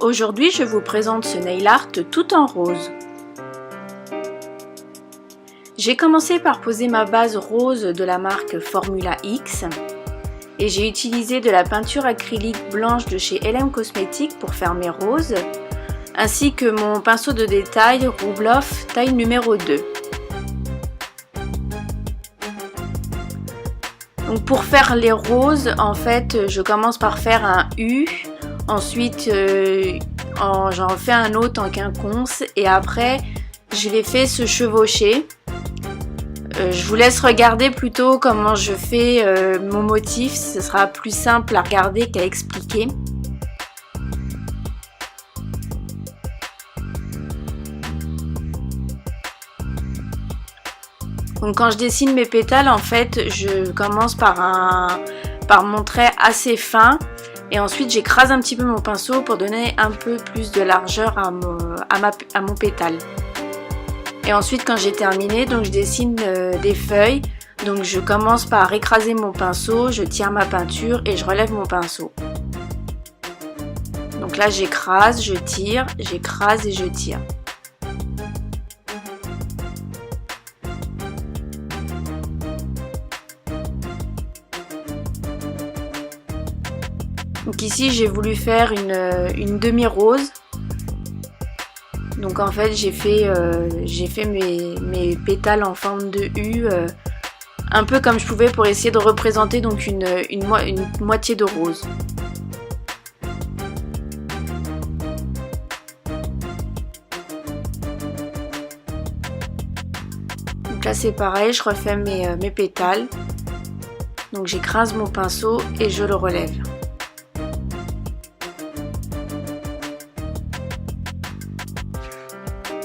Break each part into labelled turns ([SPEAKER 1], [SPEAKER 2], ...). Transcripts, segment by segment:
[SPEAKER 1] Aujourd'hui, je vous présente ce nail art tout en rose. J'ai commencé par poser ma base rose de la marque Formula X et j'ai utilisé de la peinture acrylique blanche de chez LM Cosmetics pour faire mes roses, ainsi que mon pinceau de détail Rubloff taille numéro 2. Donc pour faire les roses, en fait, je commence par faire un U, ensuite j'en fais un autre en quinconce et après je les fais se chevaucher. Je vous laisse regarder plutôt comment je fais mon motif, ce sera plus simple à regarder qu'à expliquer. Donc quand je dessine mes pétales, en fait, je commence par mon trait assez fin et ensuite j'écrase un petit peu mon pinceau pour donner un peu plus de largeur à mon pétale. Et ensuite quand j'ai terminé, donc je dessine des feuilles. Donc je commence par écraser mon pinceau, je tire ma peinture et je relève mon pinceau. Donc là j'écrase, je tire, j'écrase et je tire. Donc ici j'ai voulu faire une demi-rose. Donc en fait j'ai fait mes pétales en forme de U, un peu comme je pouvais pour essayer de représenter donc une moitié de rose. Donc là c'est pareil, je refais mes pétales. Donc j'écrase mon pinceau et je le relève.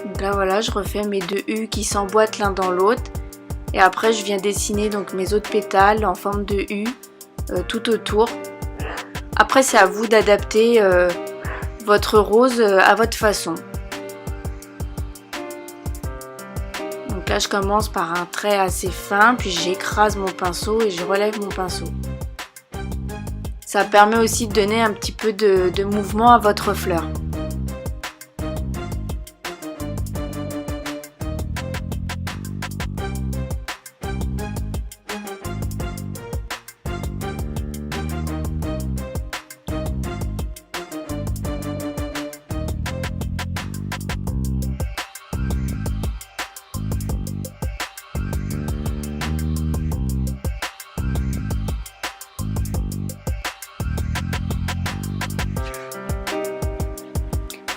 [SPEAKER 1] Donc là voilà, je refais mes deux U qui s'emboîtent l'un dans l'autre et après je viens dessiner donc mes autres pétales en forme de U tout autour. Après c'est à vous d'adapter votre rose à votre façon. Donc là je commence par un trait assez fin, puis j'écrase mon pinceau et je relève mon pinceau. Ça permet aussi de donner un petit peu de mouvement à votre fleur.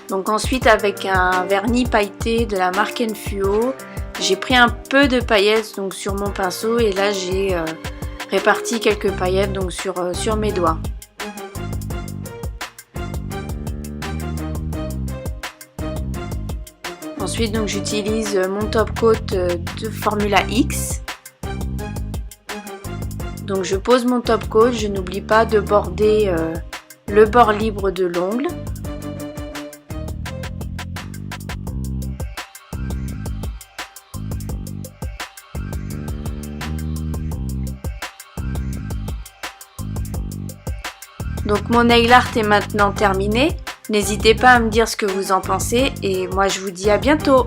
[SPEAKER 1] Donc ensuite avec un vernis pailleté de la marque Enfuo, j'ai pris un peu de paillettes donc sur mon pinceau et là j'ai réparti quelques paillettes donc sur mes doigts. Ensuite donc j'utilise mon top coat de Formula X. Donc je pose mon top coat, je n'oublie pas de border le bord libre de l'ongle. Donc mon nail art est maintenant terminé. N'hésitez pas à me dire ce que vous en pensez et moi je vous dis à bientôt.